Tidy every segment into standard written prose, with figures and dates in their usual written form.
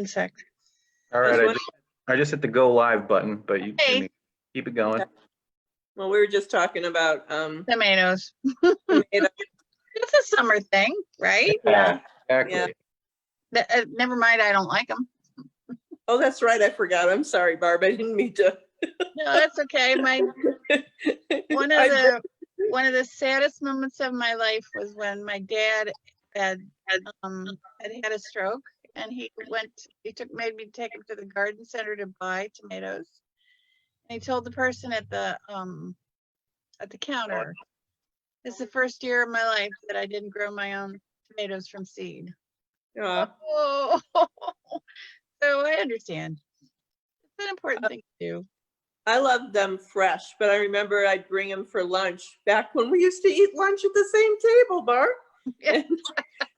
insect. All right, I just hit the go live button, but you can keep it going. Well, we were just talking about Tomatoes. tomatoes. It's a summer thing, right? Yeah. Exactly. Yeah. Never mind, I don't like them. Oh, that's right. I forgot. I'm sorry, Barb. I didn't mean to. No, that's okay. One of the saddest moments of my life was when my dad had a stroke, and made me take him to the garden center to buy tomatoes. And he told the person at the counter, "This is the first year of my life that I didn't grow my own tomatoes from seed." Oh, so I understand. It's an important thing to do. I love them fresh, but I remember I'd bring them for lunch back when we used to eat lunch at the same table, Barb. And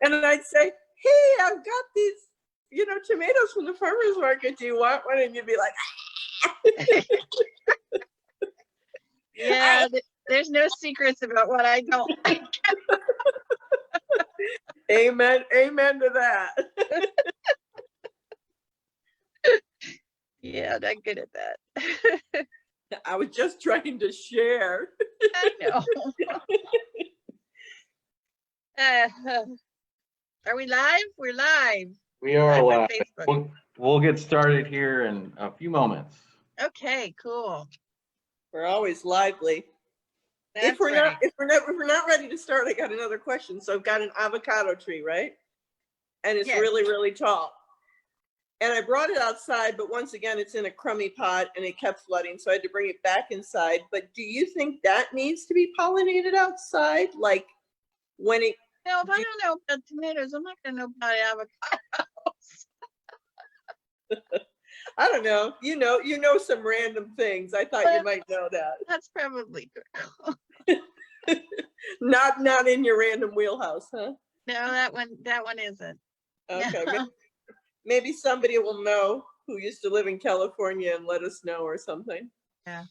then I'd say, "Hey, I've got these, tomatoes from the farmer's market. Do you want one?" And you'd be like, Yeah, there's no secrets about what I don't like. Amen to that. Yeah, not good at that. I was just trying to share. I know. Are we live? We're live. We are live. Facebook. We'll get started here in a few moments. Okay, cool. We're always lively. If we're not ready to start, I got another question. So I've got an avocado tree, right? And it's really, really tall. And I brought it outside, but once again, it's in a crummy pot and it kept flooding. So I had to bring it back inside. But do you think that needs to be pollinated outside? Like when it... No, if I don't know about tomatoes, I'm not going to know about avocados. I don't know. You know some random things. I thought you might know that. That's probably true. Not in your random wheelhouse, huh? No, that one isn't. Okay. Maybe somebody will know who used to live in California and let us know or something. Yeah.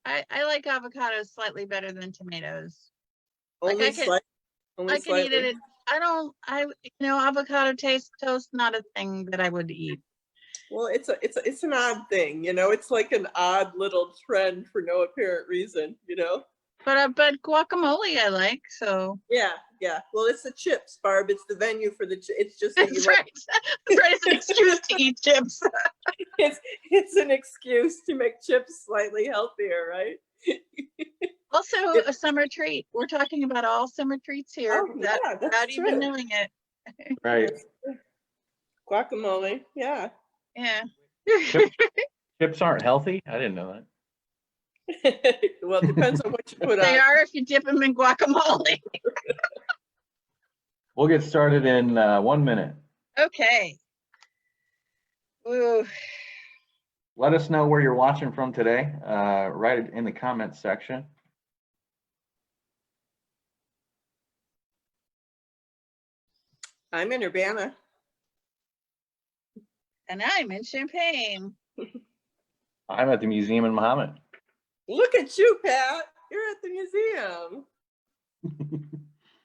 I like avocados slightly better than tomatoes. Only I can eat it. Avocado toast, not a thing that I would eat. Well, it's an odd thing, it's like an odd little trend for no apparent reason, But guacamole I like, so. Yeah. Well, it's the chips, Barb. It's the venue for it's just that That's right. That's right. It's an excuse to eat chips. It's an excuse to make chips slightly healthier, right? Also, a summer treat. We're talking about all summer treats here without even knowing it. Right. Guacamole, yeah. Yeah. Chips aren't healthy? I didn't know that. Well, it depends on what you put on. They are if you dip them in guacamole. We'll get started in 1 minute. Okay. Ooh. Let us know where you're watching from today. Write it in the comments section. I'm in Urbana. And I'm in Champaign. I'm at the museum in Muhammad. Look at you, Pat. You're at the museum.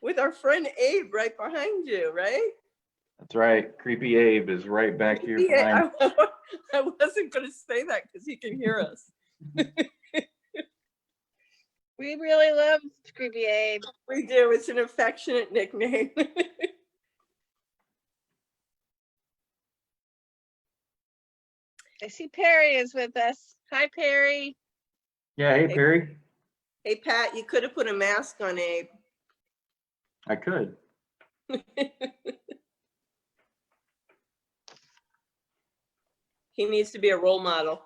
With our friend Abe right behind you, right? That's right. Creepy Abe is right back here behind. I wasn't going to say that because he can hear us. We really love Creepy Abe. We do. It's an affectionate nickname. I see Perry is with us. Hi, Perry. Yeah, hey, Perry. Hey, Pat, you could have put a mask on Abe. I could. He needs to be a role model.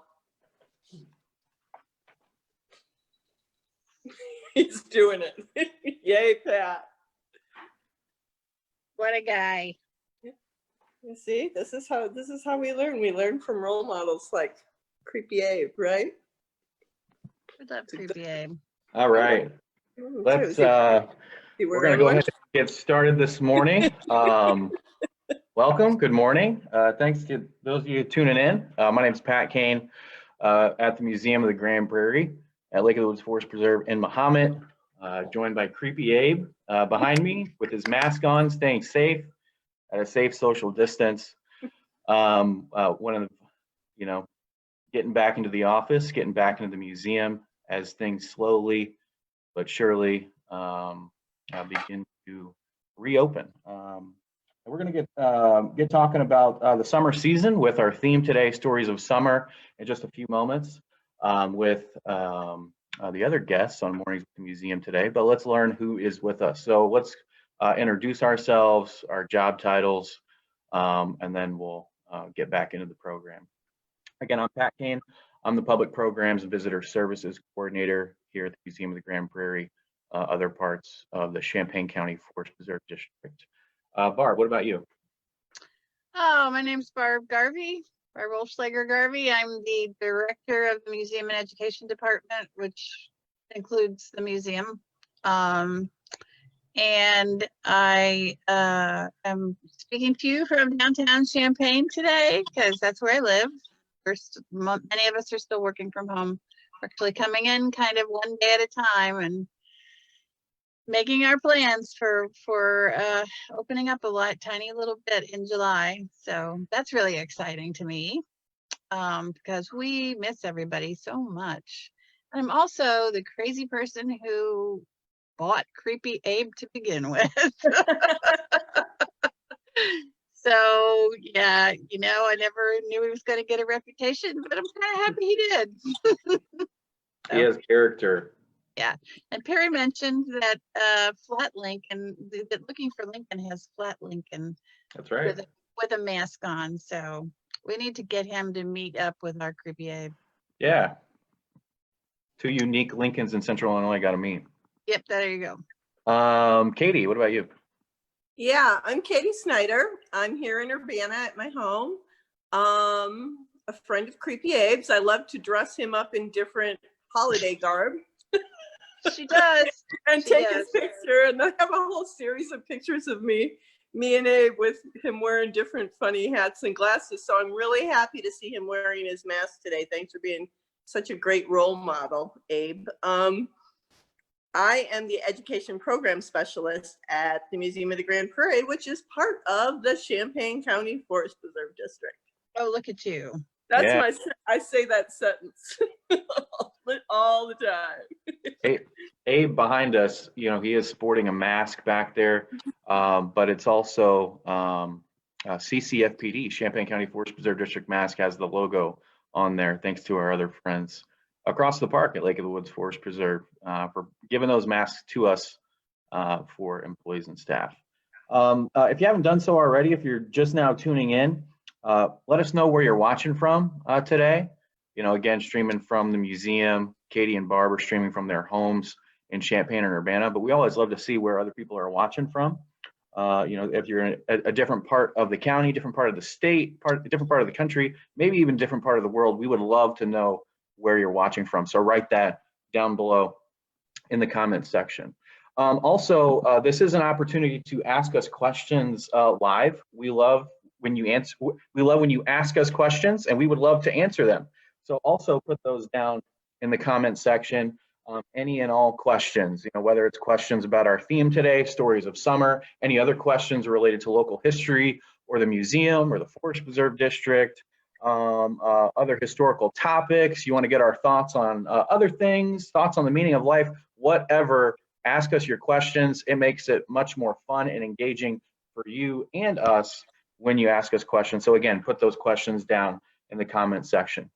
He's doing it. Yay, Pat. What a guy. You see, this is how we learn. We learn from role models like Creepy Abe, right? We love Creepy Abe. All right. Let's we're gonna go ahead and get started this morning. Welcome, good morning. Thanks to those of you tuning in. My name is Pat Kane at the Museum of the Grand Prairie at Lake of the Woods Forest Preserve in Muhammad, joined by Creepy Abe behind me with his mask on, staying safe at a safe social distance. One of the, getting back into the office, getting back into the museum as things slowly but surely begin to reopen. And we're going to get talking about the summer season with our theme today, Stories of Summer, in just a few moments with the other guests on Mornings at the Museum today. But let's learn who is with us. So let's introduce ourselves, our job titles, and then we'll get back into the program. Again, I'm Pat Kane. I'm the Public Programs and Visitor Services Coordinator here at the Museum of the Grand Prairie, other parts of the Champaign County Forest Preserve District. Barb, what about you? Oh, my name's Barb Garvey, Barb Wolfschlager Garvey. I'm the Director of the Museum and Education Department, which includes the museum. And I am speaking to you from downtown Champaign today because that's where I live. Many of us are still working from home. We're actually coming in kind of one day at a time and making our plans for opening up a tiny little bit in July. So that's really exciting to me because we miss everybody so much. And I'm also the crazy person who bought Creepy Abe to begin with. So yeah, I never knew he was going to get a reputation, but I'm kind of happy he did. He has character. Yeah, and Perry mentioned that Flat Lincoln, that Looking for Lincoln has Flat Lincoln. That's right. With a mask on, so we need to get him to meet up with our Creepy Abe. Yeah. Two unique Lincolns in Central Illinois got to meet. Yep, there you go. Katie, what about you? Yeah, I'm Katie Snyder. I'm here in Urbana at my home. A friend of Creepy Abe's. I love to dress him up in different holiday garb. She does. And take his picture, and I have a whole series of pictures of me and Abe with him wearing different funny hats and glasses. So I'm really happy to see him wearing his mask today. Thanks for being such a great role model, Abe. I am the education program specialist at the Museum of the Grand Prairie, which is part of the Champaign County Forest Preserve District. Oh, look at you. That's I say that sentence all the time. Abe behind us, he is sporting a mask back there, but it's also CCFPD, Champaign County Forest Preserve District mask has the logo on there, thanks to our other friends across the park at Lake of the Woods Forest Preserve for giving those masks to us for employees and staff. If you haven't done so already, if you're just now tuning in, let us know where you're watching from today. Again, streaming from the museum. Katie and Barb are streaming from their homes in Champaign and Urbana, but we always love to see where other people are watching from. If you're in a different part of the county, different part of the state, different part of the country, maybe even different part of the world, we would love to know where you're watching from. So write that down below in the comments section. Also, this is an opportunity to ask us questions live. We love when you ask us questions, and we would love to answer them. So also put those down in the comment section. Any and all questions, whether it's questions about our theme today, Stories of Summer, any other questions related to local history or the museum or the Forest Preserve District, other historical topics, you want to get our thoughts on other things, thoughts on the meaning of life, whatever, ask us your questions. It makes it much more fun and engaging for you and us when you ask us questions. So again, put those questions down in the comment section.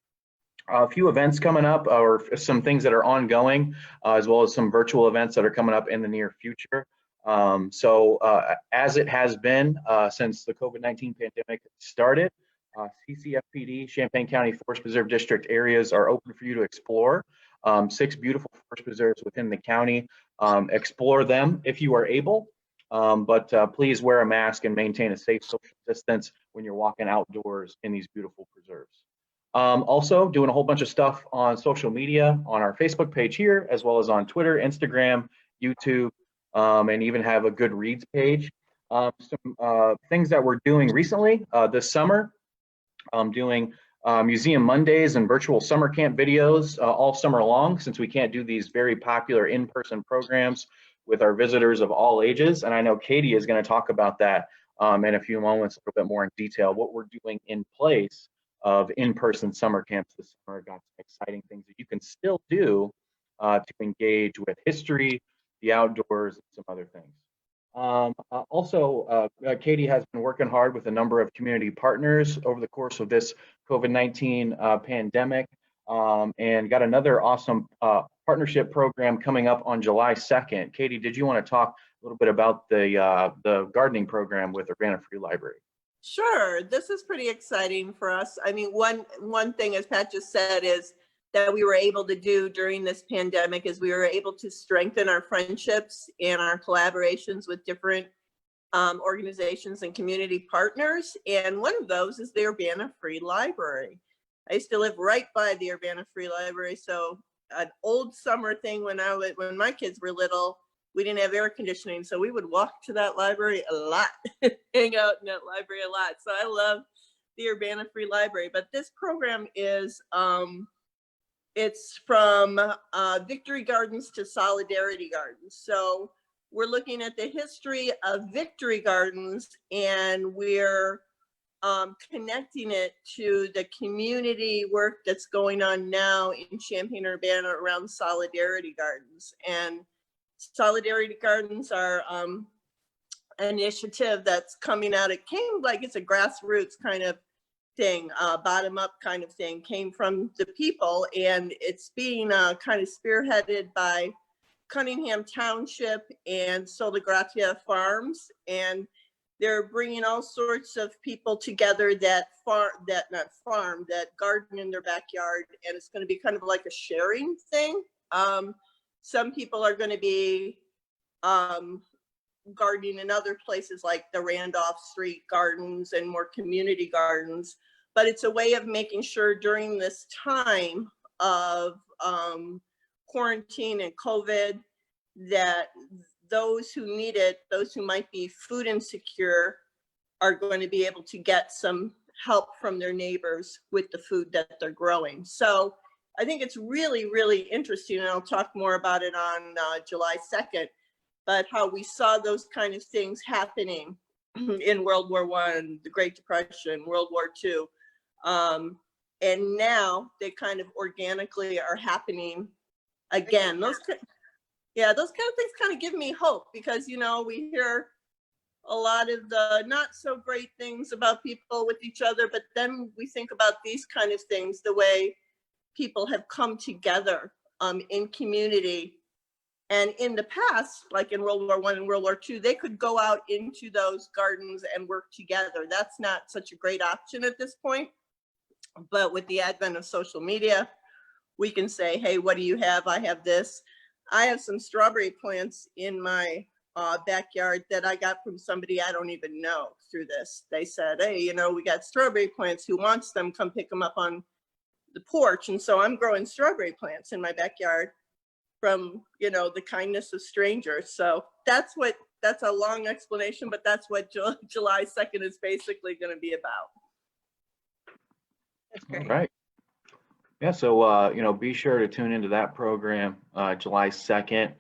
A few events coming up, or some things that are ongoing, as well as some virtual events that are coming up in the near future. As it has been since the COVID-19 pandemic started, CCFPD, Champaign County Forest Preserve District areas are open for you to explore. 6 beautiful forest preserves within the county. Explore them if you are able, but please wear a mask and maintain a safe social distance when you're walking outdoors in these beautiful preserves. Also doing a whole bunch of stuff on social media, on our Facebook page here, as well as on Twitter, Instagram, YouTube, and even have a Goodreads page. Some things that we're doing recently this summer, doing Museum Mondays and virtual summer camp videos all summer long, since we can't do these very popular in-person programs with our visitors of all ages. And I know Katie is going to talk about that in a few moments, a little bit more in detail, what we're doing in place of in-person summer camps this summer. Got some exciting things that you can still do to engage with history, the outdoors, and some other things. Katie has been working hard with a number of community partners over the course of this COVID-19 pandemic, and got another awesome partnership program coming up on July 2nd. Katie, did you want to talk a little bit about the gardening program with Urbana Free Library? Sure, this is pretty exciting for us. I mean, one thing, as Pat just said, is that we were able to do during this pandemic is we were able to strengthen our friendships and our collaborations with different organizations and community partners. And one of those is the Urbana Free Library. I used to live right by the Urbana Free Library. So an old summer thing when my kids were little, we didn't have air conditioning. So we would walk to that library a lot, hang out in that library a lot. So I love the Urbana Free Library, but this program is, it's from Victory Gardens to Solidarity Gardens. So we're looking at the history of Victory Gardens, and we're connecting it to the community work that's going on now in Champaign, Urbana around Solidarity Gardens. And Solidarity Gardens are an initiative that's coming out. It came like it's a grassroots kind of thing, bottom up kind of thing, came from the people, and it's being kind of spearheaded by Cunningham Township and Sola Gratia Farms, and they're bringing all sorts of people together that garden in their backyard, and it's going to be kind of like a sharing thing. Some people are going to be gardening in other places like the Randolph Street Gardens and more community gardens, but it's a way of making sure during this time of quarantine and COVID that those who need it, those who might be food insecure, are going to be able to get some help from their neighbors with the food that they're growing. So I think it's really, really interesting, and I'll talk more about it on July 2nd, but how we saw those kind of things happening in World War I, the Great Depression, World War II. And now they kind of organically are happening again. Those kind of things kind of give me hope, because, you know, we hear a lot of the not so great things about people with each other, but then we think about these kind of things, the way people have come together in community. And in the past, like in World War I and World War II, they could go out into those gardens and work together. That's not such a great option at this point. But with the advent of social media, we can say, hey, what do you have? I have this. I have some strawberry plants in my backyard that I got from somebody I don't even know through this. They said, hey, you know, we got strawberry plants. Who wants them? Come pick them up on the porch. And so I'm growing strawberry plants in my backyard from, you know, the kindness of strangers. So that's a long explanation, but that's what July 2nd is basically going to be about. That's great. All right. Yeah, so you know, be sure to tune into that program July 2nd.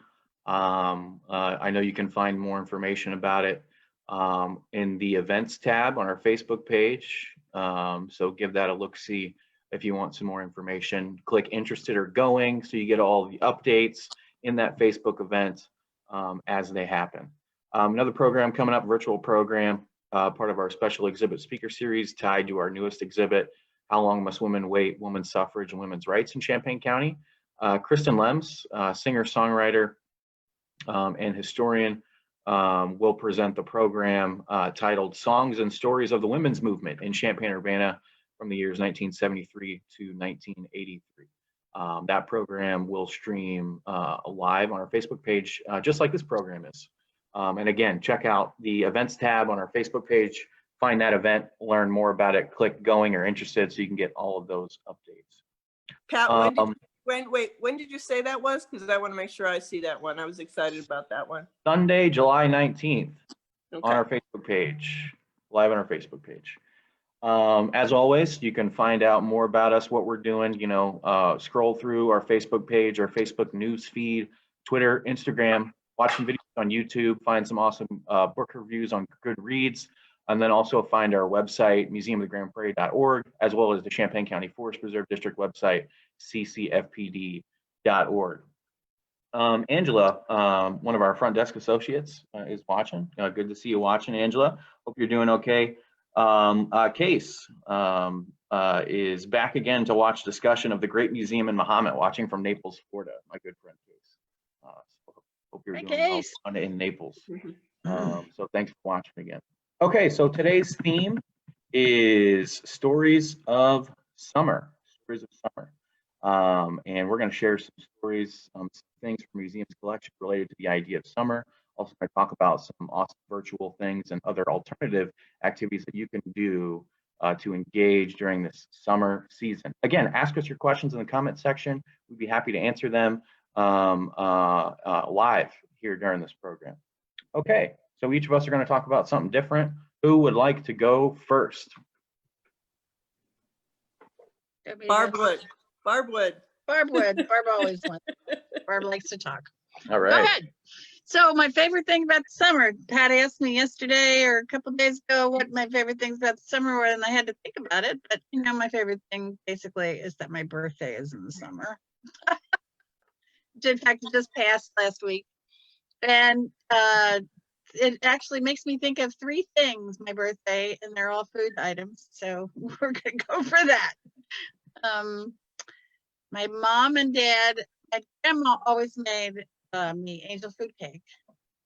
I know you can find more information about it in the events tab on our Facebook page. So give that a look-see if you want some more information. Click interested or going so you get all the updates in that Facebook event as they happen. Another program coming up, virtual program, part of our special exhibit speaker series tied to our newest exhibit, How Long Must Women Wait? Women's Suffrage and Women's Rights in Champaign County. Kristen Lems, singer, songwriter, and historian, will present the program titled Songs and Stories of the Women's Movement in Champaign-Urbana from the years 1973 to 1983. That program will stream live on our Facebook page, just like this program is. And again, check out the events tab on our Facebook page, find that event, learn more about it, click going or interested so you can get all of those updates. Pat, when did you say that was? Because I want to make sure I see that one. I was excited about that one. Sunday, July 19th, okay, on our Facebook page, live on our Facebook page. As always, you can find out more about us, what we're doing, you know, scroll through our Facebook page, our Facebook news feed, Twitter, Instagram, watch some videos on YouTube, find some awesome book reviews on Goodreads. And then also find our website, museumofthegrandprairie.org, as well as the Champaign County Forest Preserve District website, ccfpd.org. Angela, one of our front desk associates, is watching. Good to see you watching, Angela. Hope you're doing okay. Case is back again to watch discussion of the Great Museum in Mahomet, watching from Naples, Florida. My good friend Case. So hope you're doing well in Naples. So thanks for watching again. Okay, so today's theme is stories of summer. Stories of summer. And we're going to share some stories, some things from museum's collection related to the idea of summer. Also going to talk about some awesome virtual things and other alternative activities that you can do to engage during this summer season. Again, ask us your questions in the comment section. We'd be happy to answer them live here during this program. Okay, so each of us are going to talk about something different. Who would like to go first? Barb would. Barb would. Barb would. Barb always wants. Barb likes to talk. All right. Go ahead. So my favorite thing about the summer, Pat asked me yesterday or a couple of days ago what my favorite things about the summer were, and I had to think about it. But you know, my favorite thing basically is that my birthday is in the summer. In fact, it just passed last week, and it actually makes me think of three things. My birthday, and they're all food items. So we're gonna go for that. My mom and dad, my grandma always made me angel food cake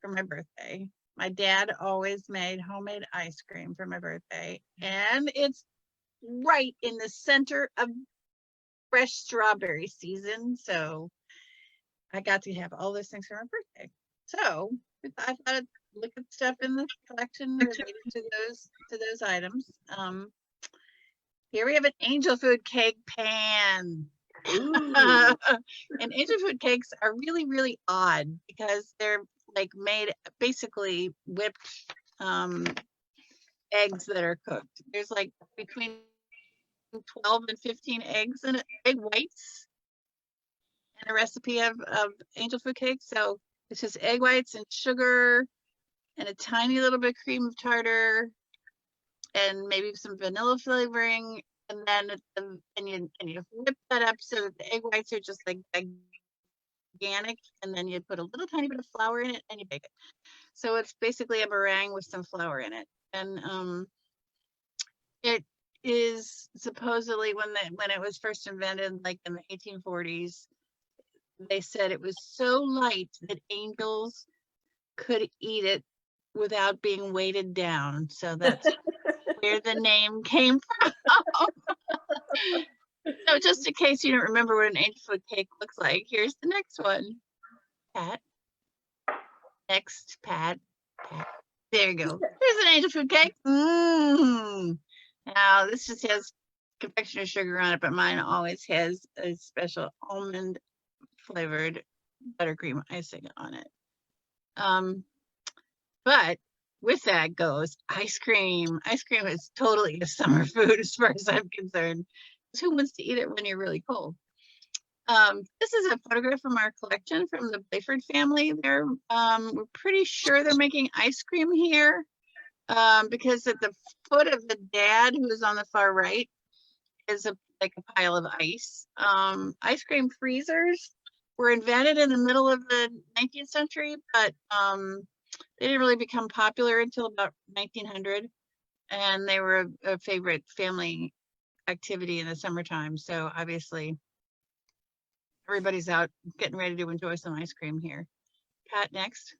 for my birthday. My dad always made homemade ice cream for my birthday. And it's right in the center of fresh strawberry season. So I got to have all those things for my birthday. So I thought I'd look at stuff in the collection related to those items. Here we have an angel food cake pan. And angel food cakes are really, really odd because they're like made basically whipped eggs that are cooked. There's like between 12 and 15 eggs in it, egg whites in a recipe of angel food cake. So it's just egg whites and sugar and a tiny little bit of cream of tartar and maybe some vanilla flavoring. And then you whip that up so that the egg whites are just like gigantic, and then you put a little tiny bit of flour in it and you bake it. So it's basically a meringue with some flour in it. And it is supposedly when it was first invented, like in the 1840s, they said it was so light that angels could eat it without being weighted down. So that's where the name came from. So just in case you don't remember what an angel food cake looks like, here's the next one. Pat. Next, Pat. There you go. Here's an angel food cake. Now this just has confectioner's sugar on it, but mine always has a special almond flavored buttercream icing on it. But with that goes ice cream. Ice cream is totally a summer food as far as I'm concerned. Who wants to eat it when you're really cold? This is a photograph from our collection from the Blayford family. We're pretty sure they're making ice cream here because at the foot of the dad, who is on the far right, is like a pile of ice. Ice cream freezers were invented in the middle of the 19th century, but they didn't really become popular until about 1900, and they were a favorite family activity in the summertime. So obviously everybody's out getting ready to enjoy some ice cream here. Pat, next.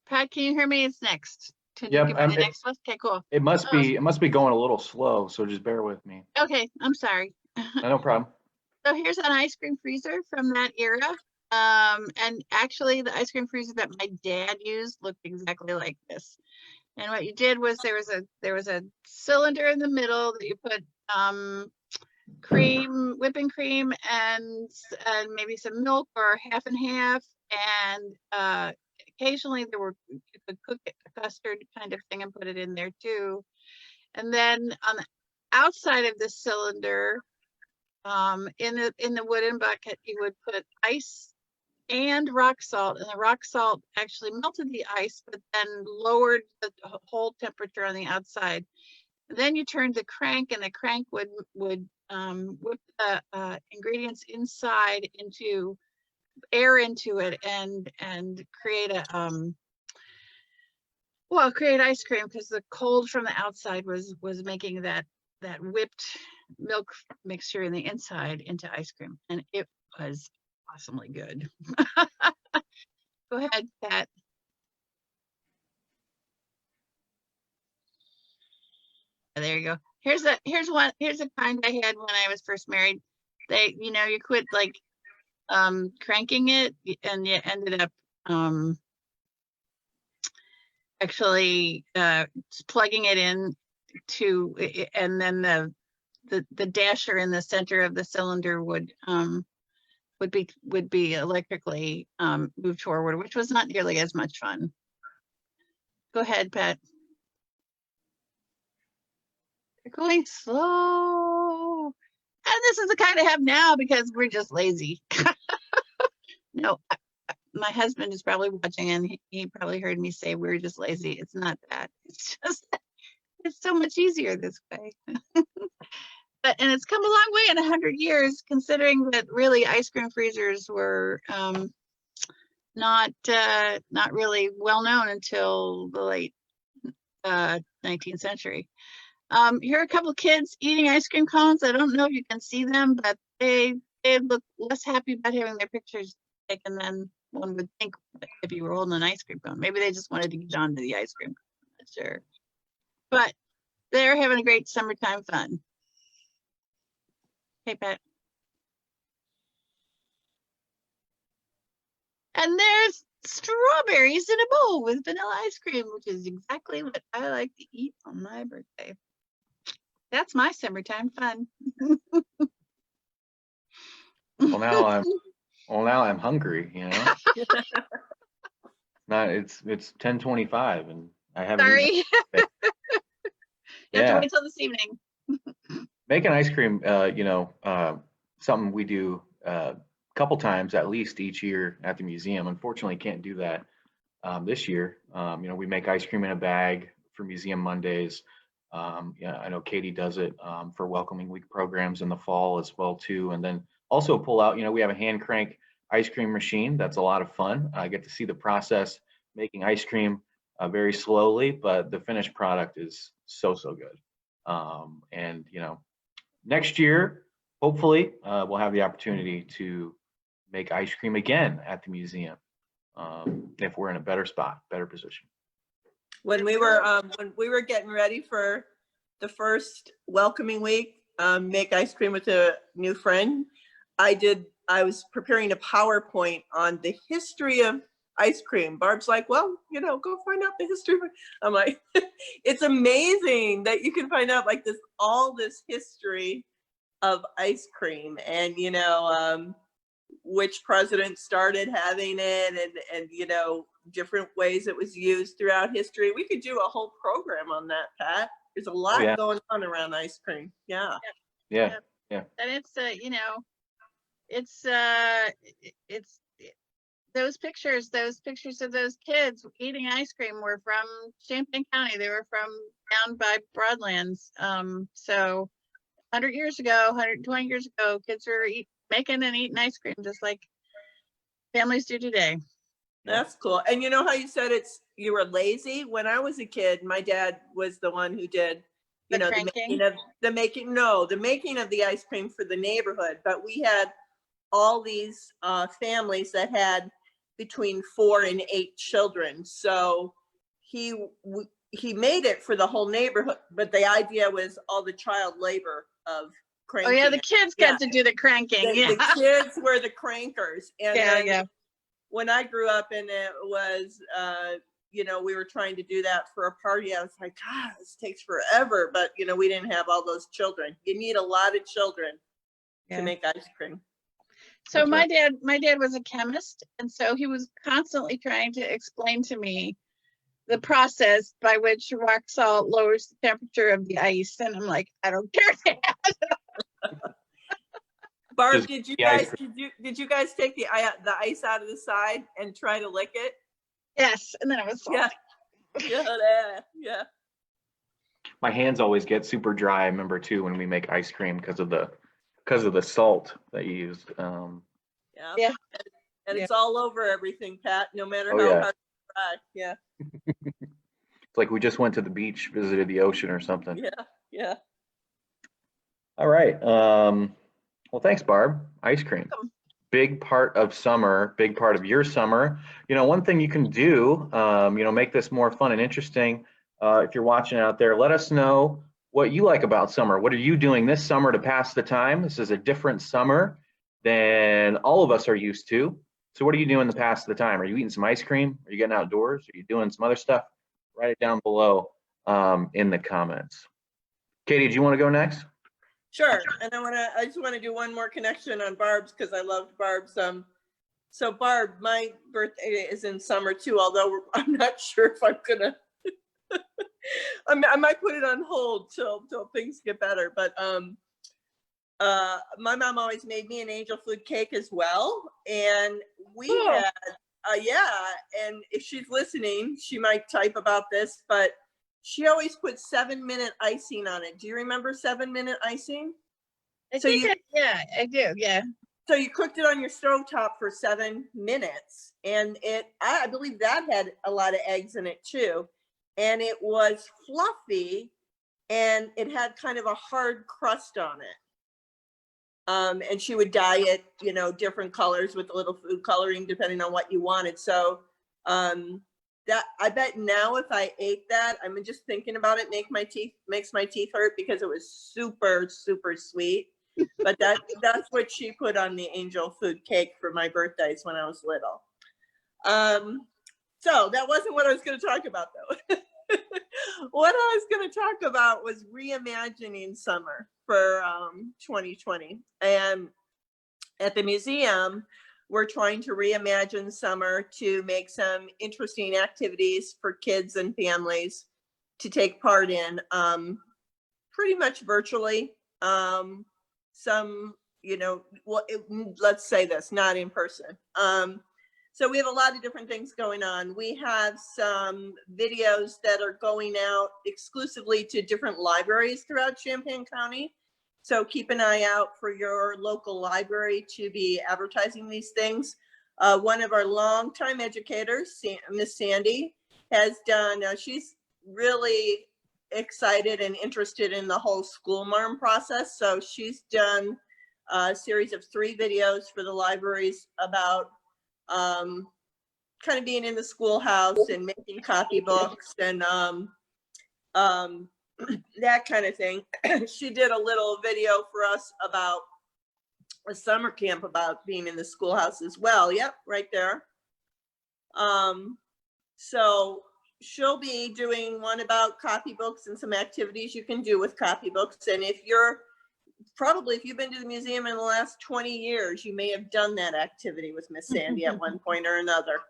Pat, can you hear me? It's next. Can you give me the next one? Okay, cool. It must be going a little slow, so just bear with me. Okay, I'm sorry. No problem. So here's an ice cream freezer from that era. And actually the ice cream freezer that my dad used looked exactly like this. And what you did was there was a cylinder in the middle that you put whipping cream and maybe some milk or half and half, and occasionally you could cook a custard kind of thing and put it in there too. And then on the outside of the cylinder, in the wooden bucket, you would put ice and rock salt, and the rock salt actually melted the ice, but then lowered the whole temperature on the outside. And then you turned the crank, and the crank would whip the ingredients inside into air into it and create a create ice cream, because the cold from the outside was making that whipped milk mixture in the inside into ice cream, and it was awesomely good. Go ahead, Pat. There you go. Here's a kind I had when I was first married. You quit like cranking it, and you ended up actually plugging it in and then the dasher in the center of the cylinder would be electrically moved forward, which was not nearly as much fun. Go ahead, Pat. You're going slow. And this is the kind I have now because we're just lazy. No, my husband is probably watching, and he probably heard me say we're just lazy. It's not that. It's just it's so much easier this way. And it's come a long way in 100 years, considering that really ice cream freezers were not really well known until the late 19th century. Here are a couple kids eating ice cream cones. I don't know if you can see them, but they look less happy about having their pictures taken than one would think if you were holding an ice cream cone. Maybe they just wanted to get onto the ice cream cone. I'm not sure. But they're having a great summertime fun. Hey, Pat. And there's strawberries in a bowl with vanilla ice cream, which is exactly what I like to eat on my birthday. That's my summertime fun. Well, now I'm hungry, you know. It's 10:25 and I haven't Sorry. eaten. You have to wait till this evening. Making ice cream, something we do a couple times at least each year at the museum. Unfortunately, can't do that this year. We make ice cream in a bag for Museum Mondays. I know Katie does it for Welcoming Week programs in the fall as well too. And then also pull out, we have a hand crank ice cream machine. That's a lot of fun. I get to see the process making ice cream very slowly, but the finished product is so good. And next year, hopefully, we'll have the opportunity to make ice cream again at the museum if we're in a better position. When we were getting ready for the first Welcoming Week, make ice cream with a new friend, I was preparing a PowerPoint on the history of ice cream. Barb's like, well, go find out the history. I'm like, it's amazing that you can find out like all this history of ice cream, and which president started having it, and different ways it was used throughout history. We could do a whole program on that, Pat. There's a lot going on around ice cream. Yeah. And it's those pictures of those kids eating ice cream were from Champaign County. They were from down by Broadlands. So 100 years ago, 120 years ago, kids were making and eating ice cream just like families do today. That's cool. And you know how you said you were lazy? When I was a kid, my dad was the one who did, the making of the ice cream for the neighborhood. But we had all these families that had between 4 and 8 children. So he made it for the whole neighborhood, but the idea was all the child labor of cranking. Oh yeah, the kids got to do the cranking. The kids were the crankers. And when I grew up, and it was, we were trying to do that for a party, I was like, God, this takes forever. But, we didn't have all those children. You need a lot of children to make ice cream. So my dad was a chemist, and so he was constantly trying to explain to me the process by which rock salt lowers the temperature of the ice. And I'm like, I don't care, Dad. Barb, Just did you the ice guys take the ice out of the side and try to lick it? Yes, and then it was salty. Yeah. My hands always get super dry. I remember too when we make ice cream because of the salt that you use. Yeah. And it's all over everything, Pat, no matter Oh, how yeah. hard you try. Yeah. It's like we just went to the beach, visited the ocean or something. Yeah. All right. Well, thanks, Barb. Ice cream. Big part of summer, big part of your summer. One thing you can do, make this more fun and interesting. If you're watching out there, let us know what you like about summer. What are you doing this summer to pass the time? This is a different summer than all of us are used to. So what are you doing to pass the time? Are you eating some ice cream? Are you getting outdoors? Are you doing some other stuff? Write it down below in the comments. Katie, do you want to go next? Sure. And I just want to do one more connection on Barb's because I loved Barb's. So Barb, my birthday is in summer too, although I'm not sure if I'm gonna I might put it on hold till things get better. But my mom always made me an angel food cake as well. And we had and if she's listening, she might type about this, but she always put 7-minute icing on it. Do you remember 7-minute icing? I do. Yeah. So you cooked it on your stovetop for 7 minutes, and I believe that had a lot of eggs in it too. And it was fluffy, and it had kind of a hard crust on it. And she would dye it, different colors with a little food coloring, depending on what you wanted. So that I bet now if I ate that, I'm just thinking about it, makes my teeth hurt because it was super, super sweet. But that's what she put on the angel food cake for my birthdays when I was little. So that wasn't what I was going to talk about though. What I was going to talk about was reimagining summer for 2020. And at the museum, we're trying to reimagine summer to make some interesting activities for kids and families to take part in, pretty much virtually. Some, let's say this, not in person. So we have a lot of different things going on. We have some videos that are going out exclusively to different libraries throughout Champaign County. So keep an eye out for your local library to be advertising these things. One of our longtime educators, Miss Sandy, has done, she's really excited and interested in the whole school marm process. So she's done a series of 3 videos for the libraries about kind of being in the schoolhouse and making copybooks and that kind of thing. She did a little video for us about a summer camp about being in the schoolhouse as well. Yep, right there. So she'll be doing one about copybooks and some activities you can do with copybooks. And if you've been to the museum in the last 20 years, you may have done that activity with Miss Sandy at one point or another.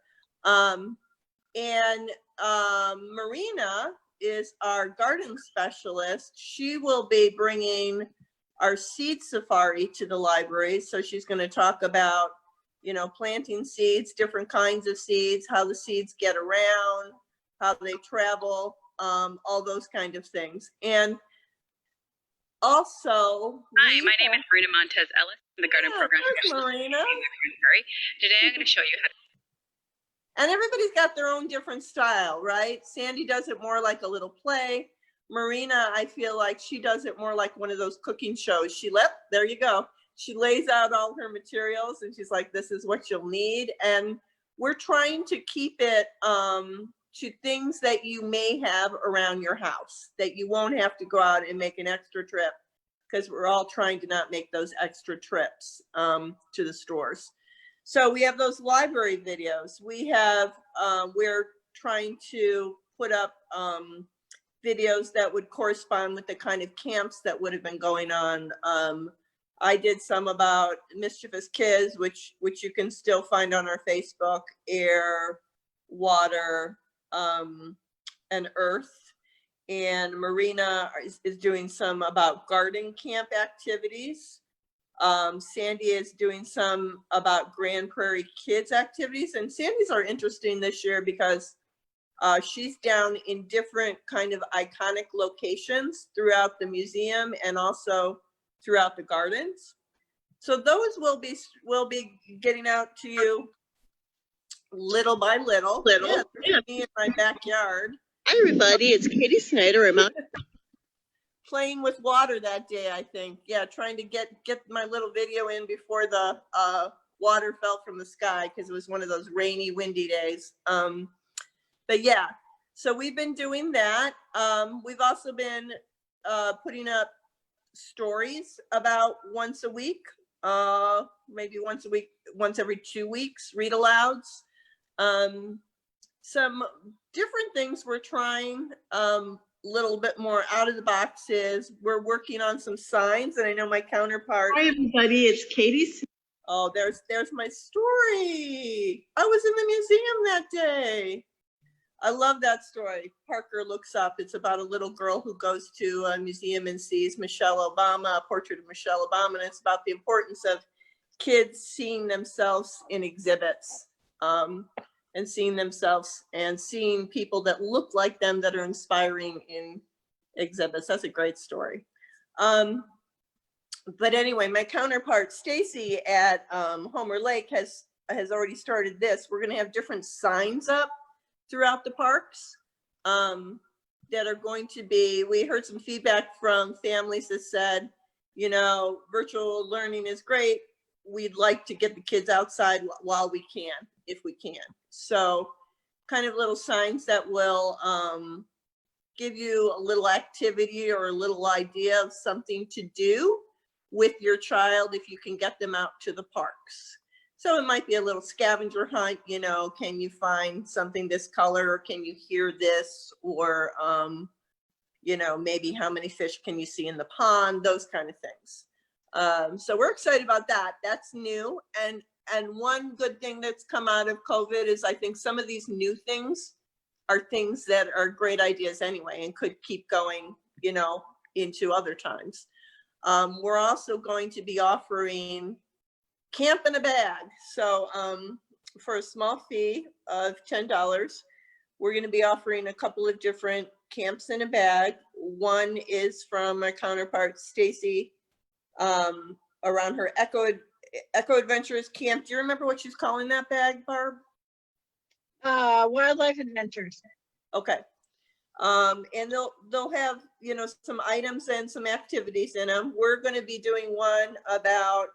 Marina is our garden specialist. She will be bringing our seed safari to the library. So she's going to talk about, planting seeds, different kinds of seeds, how the seeds get around, how they travel, all those kind of things. And also, hi, my name is Marina Montez Ellis from the Garden Program Specialist. Marina. Today I'm going to show you how to. And everybody's got their own different style, right? Sandy does it more like a little play. Marina, I feel like she does it more like one of those cooking shows. There you go. She lays out all her materials and she's like, this is what you'll need. And we're trying to keep it to things that you may have around your house, that you won't have to go out and make an extra trip, because we're all trying to not make those extra trips to the stores. So we have those library videos. We're trying to put up videos that would correspond with the kind of camps that would have been going on. I did some about mischievous kids, which you can still find on our Facebook, air, water, and earth. And Marina is doing some about garden camp activities. Sandy is doing some about Grand Prairie kids activities, and Sandy's are interesting this year because she's down in different kind of iconic locations throughout the museum and also throughout the gardens. So those will be getting out to you little by little. Yeah, me in my backyard. Hi everybody, it's Katie Snyder. I'm out Playing with water that day, I think. Yeah, trying to get my little video in before the water fell from the sky because it was one of those rainy, windy days. But yeah, so we've been doing that. We've also been putting up stories about once a week, maybe once a week, once every 2 weeks, read alouds. Some different things we're trying, little bit more out of the boxes. We're working on some signs, and I know my counterpart. Hi everybody, it's Katie. Oh, there's my story. I was in the museum that day. I love that story. Parker Looks Up. It's about a little girl who goes to a museum and sees Michelle Obama, a portrait of Michelle Obama, and it's about the importance of kids seeing themselves in exhibits, and seeing themselves and seeing people that look like them that are inspiring in exhibits. That's a great story. But anyway, my counterpart Stacy at Homer Lake has already started this. We're gonna have different signs up throughout the parks that are going to be, we heard some feedback from families that said, you know, virtual learning is great. We'd like to get the kids outside while we can, if we can. So kind of little signs that will give you a little activity or a little idea of something to do with your child if you can get them out to the parks. So it might be a little scavenger hunt, you know, can you find something this color, or can you hear this, or you know, maybe how many fish can you see in the pond, those kind of things. So we're excited about that. That's new. And one good thing that's come out of COVID is I think some of these new things are things that are great ideas anyway and could keep going, you know, into other times. We're also going to be offering camp in a bag. So for a small fee of $10, we're going to be offering a couple of different camps in a bag. One is from my counterpart, Stacy, around her Eco Adventures camp. Do you remember what she's calling that bag, Barb? Wildlife Adventures. Okay. And they'll have, you know, some items and some activities in them. We're going to be doing one about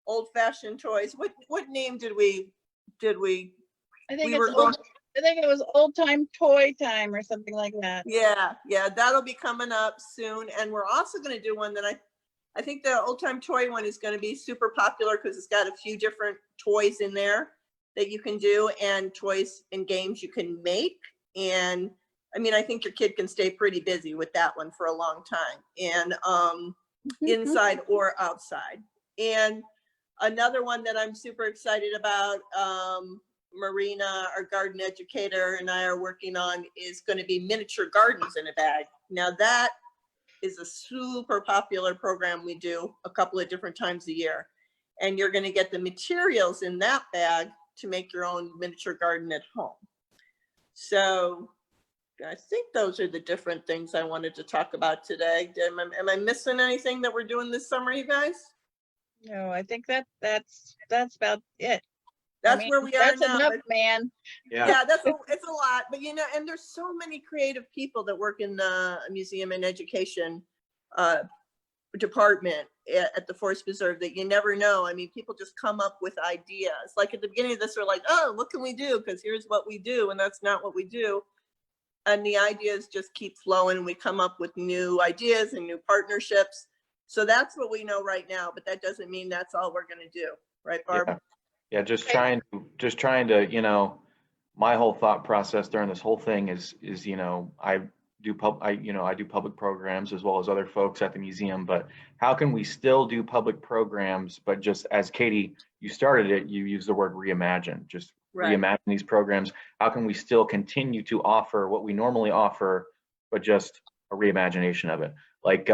old-fashioned toys. What name did we? I think it was Old Time Toy Time or something like that. Yeah, that'll be coming up soon. And we're also going to do one that I think the Old Time Toy one is going to be super popular because it's got a few different toys in there that you can do, and toys and games you can make. And I mean, I think your kid can stay pretty busy with that one for a long time, and inside or outside. And another one that I'm super excited about, Marina, our garden educator, and I are working on is going to be miniature gardens in a bag. Now that is a super popular program we do a couple of different times a year. And you're going to get the materials in that bag to make your own miniature garden at home. So I think those are the different things I wanted to talk about today. Am I missing anything that we're doing this summer, you guys? No, I think that's about it. That's where we are that's now. Enough, man. Yeah, it's a lot, but you know, and there's so many creative people that work in the museum and education department at the Forest Preserve that you never know. I mean, people just come up with ideas. Like at the beginning of this, we're like, oh, what can we do? Because here's what we do, and that's not what we do. And the ideas just keep flowing, and we come up with new ideas and new partnerships. So that's what we know right now, but that doesn't mean that's all we're going to do, right, Barb? Yeah, just trying to, you know, my whole thought process during this whole thing is, you know, I do public programs as well as other folks at the museum, but how can we still do public programs, but just as Katie, you started it, you used the word reimagine, just right. Reimagine these programs. How can we still continue to offer what we normally offer, but just a reimagination of it? Like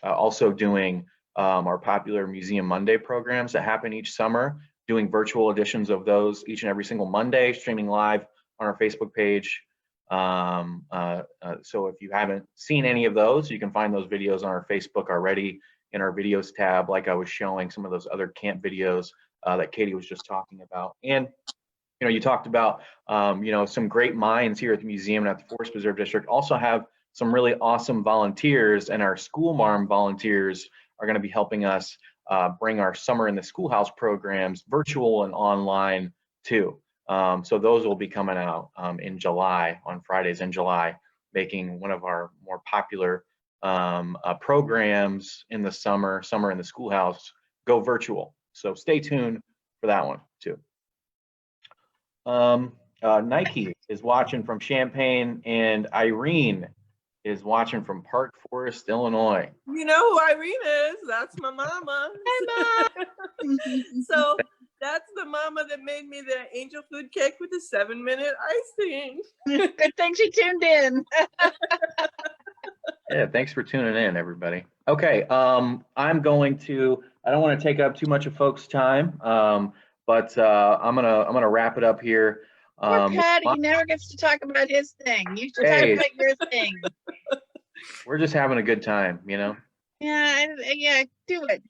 also doing our popular Museum Monday programs that happen each summer, doing virtual editions of those each and every single Monday, streaming live on our Facebook page. So if you haven't seen any of those, you can find those videos on our Facebook already in our videos tab, like I was showing some of those other camp videos that Katie was just talking about. And you talked about some great minds here at the museum and at the Forest Preserve District also have some really awesome volunteers, and our school marm volunteers are going to be helping us bring our summer in the schoolhouse programs virtual and online too. So those will be coming out in July, on Fridays in July, making one of our more popular programs in the summer in the schoolhouse, go virtual. So stay tuned for that one too. Nike is watching from Champaign, and Irene is watching from Park Forest, Illinois. You know who Irene is? That's my mama. Hi, Mom. So that's the mama that made me the angel food cake with the 7-minute icing. Good thing she tuned in. Yeah, thanks for tuning in, everybody. Okay, I don't want to take up too much of folks' time, but I'm gonna wrap it up here. Poor Patty, he never gets to talk about his thing. You should Hey. talk about your thing. We're just having a good time, Yeah, do it.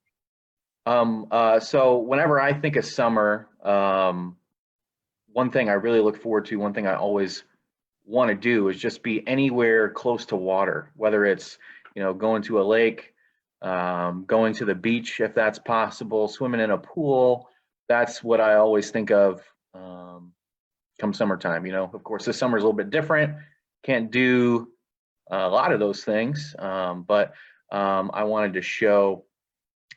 So whenever I think of summer, one thing I really look forward to, one thing I always want to do is just be anywhere close to water, whether it's, going to a lake, going to the beach, if that's possible, swimming in a pool. That's what I always think of come summertime. Of course, this summer is a little bit different. Can't do a lot of those things, but I wanted to show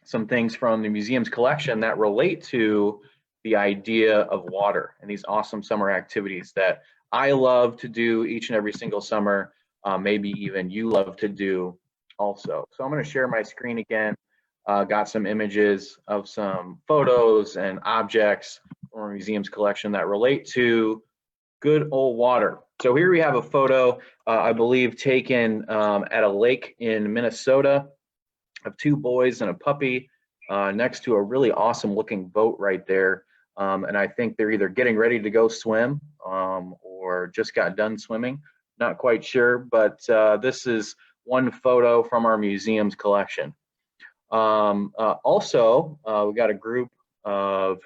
some things from the museum's collection that relate to the idea of water and these awesome summer activities that I love to do each and every single summer, maybe even you love to do also. So I'm going to share my screen again. Got some images of some photos and objects from our museum's collection that relate to good old water. So here we have a photo, I believe, taken at a lake in Minnesota of 2 boys and a puppy next to a really awesome looking boat right there. And I think they're either getting ready to go swim or just got done swimming. Not quite sure, but this is one photo from our museum's collection. Also, we got a group of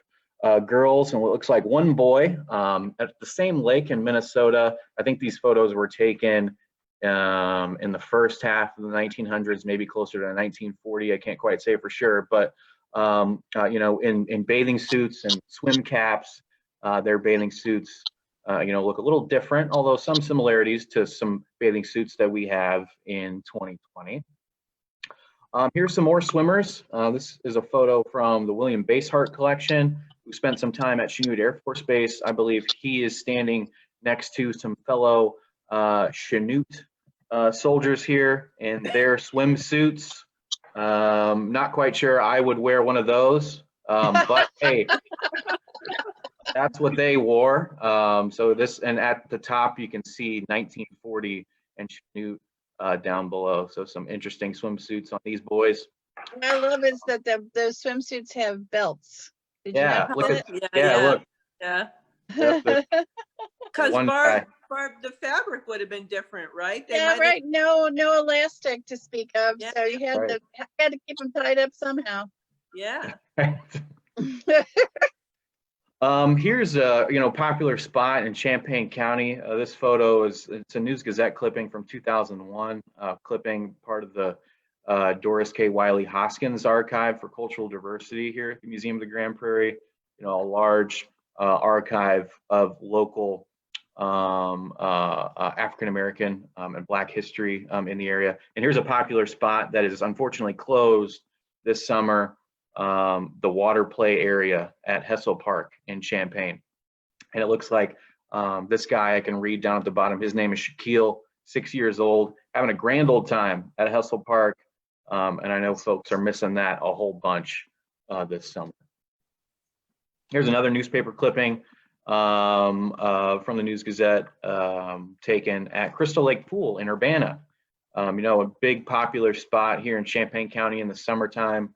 girls and what looks like one boy at the same lake in Minnesota. I think these photos were taken in the first half of the 1900s, maybe closer to 1940. I can't quite say for sure, but in bathing suits and swim caps. Their bathing suits look a little different, although some similarities to some bathing suits that we have in 2020. Here's some more swimmers. This is a photo from the William Basehart collection, who spent some time at Chanute Air Force Base. I believe he is standing next to some fellow Chanute soldiers here in their swimsuits. Not quite sure I would wear one of those, but hey, that's what they wore. So this, and at the top you can see 1940 and Chanute down below. So some interesting swimsuits on these boys. What I love is that those swimsuits have belts. Did Yeah, you look notice at, Yeah. look. Yeah. Because One Barb, guy. the fabric would have been different, right? They Yeah, might have- right. No elastic to speak of. Yeah. So you had Right. had to keep them tied up somehow. Yeah. Here's a popular spot in Champaign County. This photo it's a News Gazette clipping from 2001, clipping part of the Doris K. Wiley Hoskins Archive for Cultural Diversity here at the Museum of the Grand Prairie. A large archive of local African American and Black history in the area. And here's a popular spot that is unfortunately closed this summer. The water play area at Hessel Park in Champaign. And it looks like this guy, I can read down at the bottom, his name is Shaquille, 6 years old, having a grand old time at Hessel Park. And I know folks are missing that a whole bunch this summer. Here's another newspaper clipping from the News Gazette taken at Crystal Lake Pool in Urbana. You know, a big popular spot here in Champaign County in the summertime.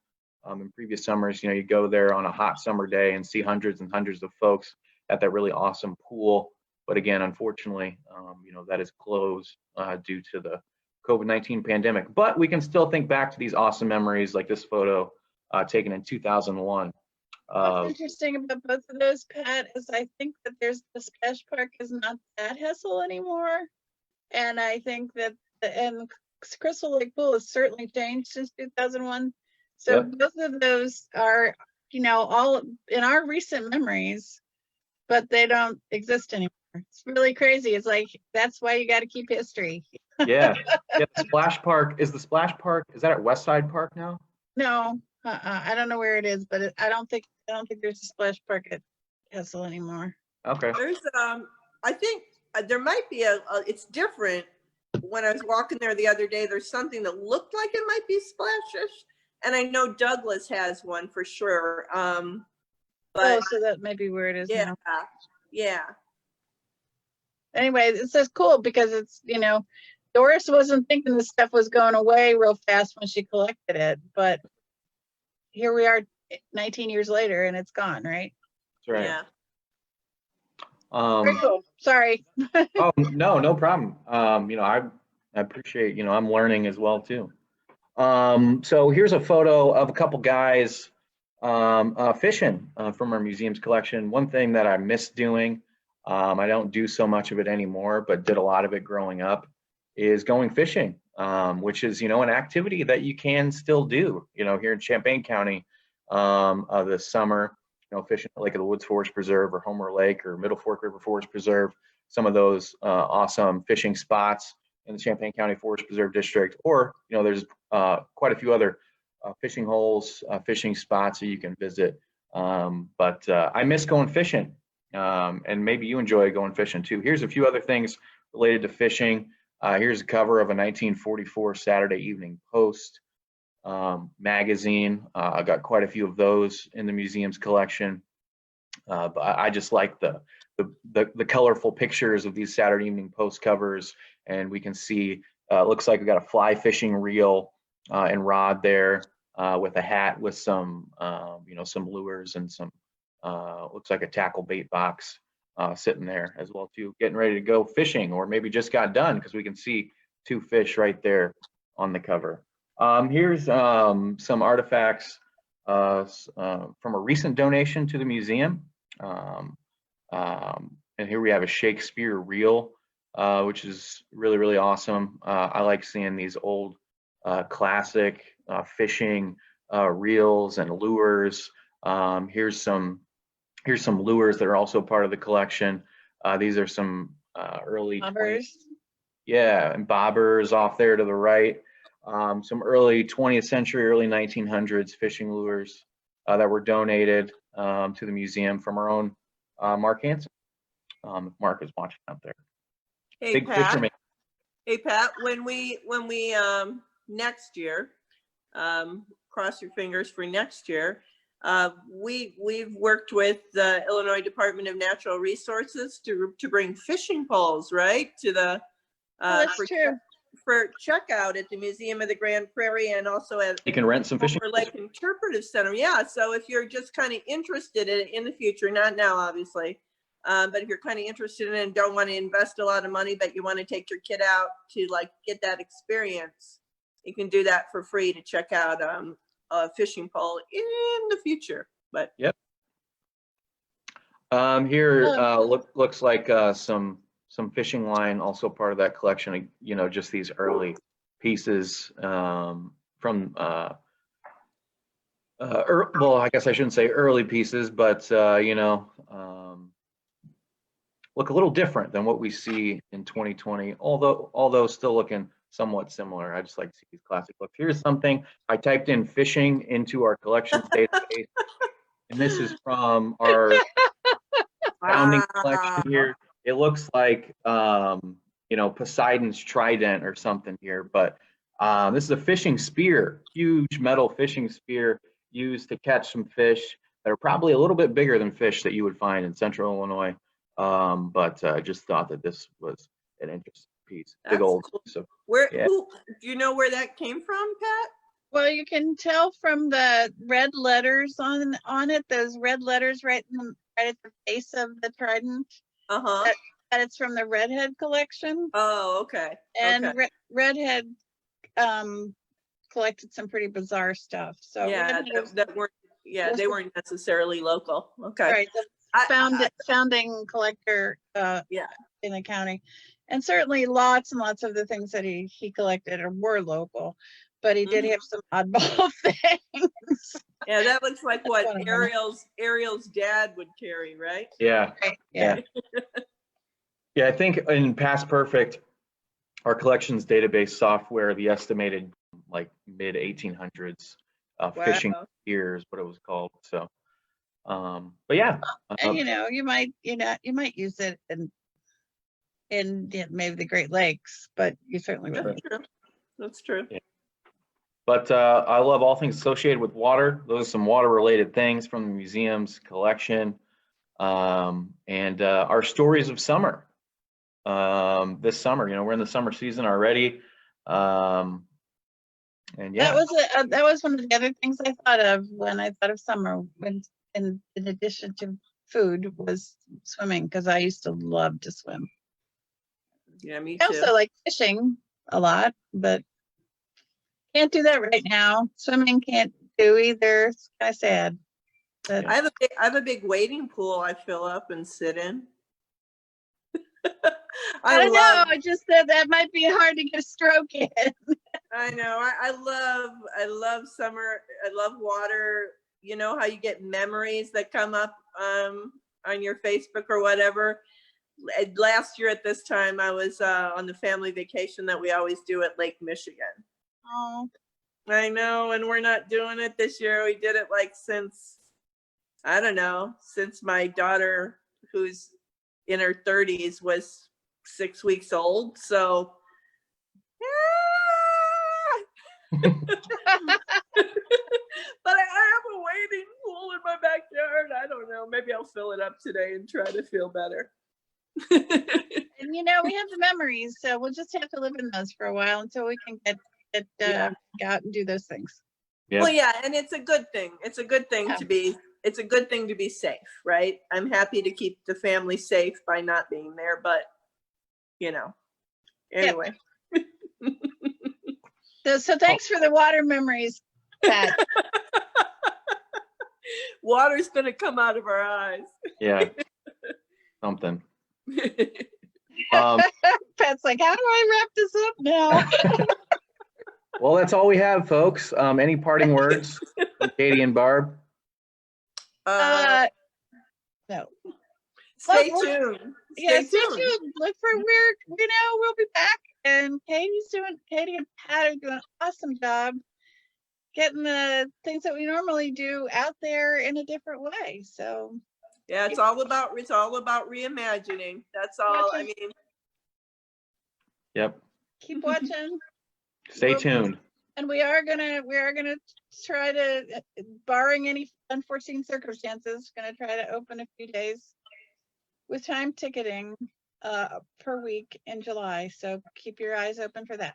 In previous summers, you know, you go there on a hot summer day and see hundreds and hundreds of folks at that really awesome pool. But again, unfortunately, you know, that is closed due to the COVID-19 pandemic. But we can still think back to these awesome memories like this photo taken in 2001. What's interesting about both of those, Pat, is I think that there's the splash park is not that hassle anymore. And I think that and Crystal Lake Pool has certainly changed since 2001. So Yep. both of those are, you know, all in our recent memories, but they don't exist anymore. It's really crazy. It's like, that's why you got to keep history. Yeah, yeah. The splash park is that at West Side Park now? No, I don't know where it is, but I don't think there's a splash park at Kessel anymore. Okay. There's, I think there might be it's different. When I was walking there the other day, there's something that looked like it might be splashish. And I know Douglas has one for sure. But so that might be where it is yeah, now. yeah. Anyway, it's just cool because it's, you know, Doris wasn't thinking this stuff was going away real fast when she collected it, but here we are 19 years later and it's gone, right? That's right. Yeah. Very cool. Sorry. Oh, no problem. You know, I appreciate, you know, I'm learning as well too. So here's a photo of a couple guys fishing from our museum's collection. One thing that I miss doing, I don't do so much of it anymore, but did a lot of it growing up, is going fishing, which is, you know, an activity that you can still do, you know, here in Champaign County this summer, you know, fishing at Lake of the Woods Forest Preserve or Homer Lake or Middle Fork River Forest Preserve, some of those awesome fishing spots in the Champaign County Forest Preserve District, or, you know, there's quite a few other fishing holes, fishing spots that you can visit. But I miss going fishing, and maybe you enjoy going fishing too. Here's a few other things related to fishing. Here's a cover of a 1944 Saturday Evening Post magazine. I got quite a few of those in the museum's collection. But I just like the colorful pictures of these Saturday Evening Post covers, and we can see looks like we got a fly fishing reel and rod there with a hat with some you know, some lures and some looks like a tackle bait box sitting there as well too, getting ready to go fishing, or maybe just got done because we can see two fish right there on the cover. Here's some artifacts from a recent donation to the museum. And here we have a Shakespeare Reel, which is really awesome. I like seeing these old classic fishing reels and lures. Here's some lures that are also part of the collection. These are some early Bobbers. Yeah, and bobbers off there to the right. Some early 20th century, early 1900s fishing lures that were donated to the museum from our own Mark Hansen. Mark is watching out there. Hey, Big Pat. fisherman. Hey, Pat, when we next year, cross your fingers for next year, we've worked with the Illinois Department of Natural Resources to bring fishing poles, right, to the That's true. for checkout at the Museum of the Grand Prairie, and also at You can rent some fishing Homer Lake Interpretive Center. Yeah, so if you're just kind of interested in the future, not now obviously, but if you're kind of interested in it and don't want to invest a lot of money, but you want to take your kid out to like get that experience, you can do that for free to check out a fishing pole in the future. But yep. Here looks like some fishing line, also part of that collection. You know, just these early pieces from well, I guess I shouldn't say early pieces, but you know, look a little different than what we see in 2020, although still looking somewhat similar. I just like to see these classic looks. Here's something I typed in fishing into our collections database, and this is from our founding collection here. It looks like you know, Poseidon's trident or something here, but this is a fishing spear, huge metal fishing spear used to catch some fish that are probably a little bit bigger than fish that you would find in central Illinois. But I just thought that this was an interesting piece. Big old cool. piece of, Where yeah. you know where that came from, Pat? Well, you can tell from the red letters on it, those red letters right at the base of the trident, Uh-huh. that it's from the Redhead collection. Oh, okay. And Okay. Redhead collected some pretty bizarre stuff. So Yeah, that weren't, yeah, they weren't necessarily local. Okay. Right. The founding collector Yeah. in the county. And certainly lots and lots of the things that he collected were local, but he did have some oddball things. Yeah, that looks like what One of them. Ariel's dad would carry, right? Yeah. Right, yeah. Yeah, I think in Past Perfect, our collections database software, the estimated like mid 1800s fishing pier is what it was called. So, but yeah. And you might use it in maybe the Great Lakes, but you certainly wouldn't. That's true. Yeah. But I love all things associated with water. Those are some water related things from the museum's collection. And our stories of summer. This summer, we're in the summer season already. And yeah. That was one of the other things I thought of when I thought of summer, when in addition to food, was swimming, because I used to love to swim. Yeah, me I too. also like fishing a lot, but can't do that right now. Swimming can't do either. It's kind of sad. But I have a big wading pool I fill up and sit in. I don't know. I just said that might be hard to get a stroke in. I know. I love summer. I love water. You know how you get memories that come up on your Facebook or whatever. Last year at this time, I was on the family vacation that we always do at Lake Michigan. Oh, I know, and we're not doing it this year. We did it like since my daughter, who's in her 30s, was 6 weeks old. So, but I have a wading pool in my backyard. I don't know. Maybe I'll fill it up today and try to feel better. and we have the memories, so we'll just have to live in those for a while until we can get out and do those things. Yeah. Well, yeah, and it's a good thing. It's a good thing to be. It's a good thing to be safe, right? I'm happy to keep the family safe by not being there, but anyway. So thanks for the water memories, Pat. Water's gonna come out of our eyes. Yeah. Something. Pat's like, how do I wrap this up now? Well, that's all we have, folks. Any parting words from Katie and Barb? No. Stay tuned. Stay tuned. Look for we'll be back, and Katie and Pat are doing an awesome job getting the things that we normally do out there in a different way. So yeah, it's all about reimagining. That's all. I mean, yep. Keep watching. Stay tuned. And we are gonna try to, barring any unforeseen circumstances, gonna try to open a few days with time ticketing per week in July. So keep your eyes open for that.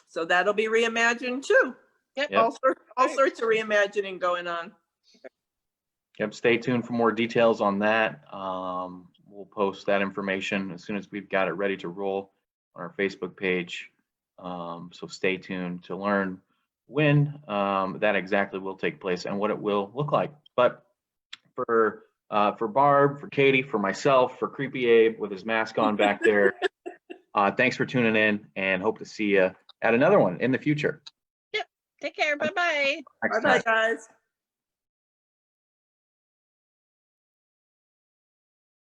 So that'll be reimagined too. Yep. All sorts of reimagining going on. Yep. Stay tuned for more details on that. We'll post that information as soon as we've got it ready to roll on our Facebook page. So stay tuned to learn when that exactly will take place and what it will look like. But for Barb, for Katie, for myself, for Creepy Abe with his mask on back there, thanks for tuning in, and hope to see you at another one in the future. Yep. Take care. Bye-bye. Bye-bye, guys.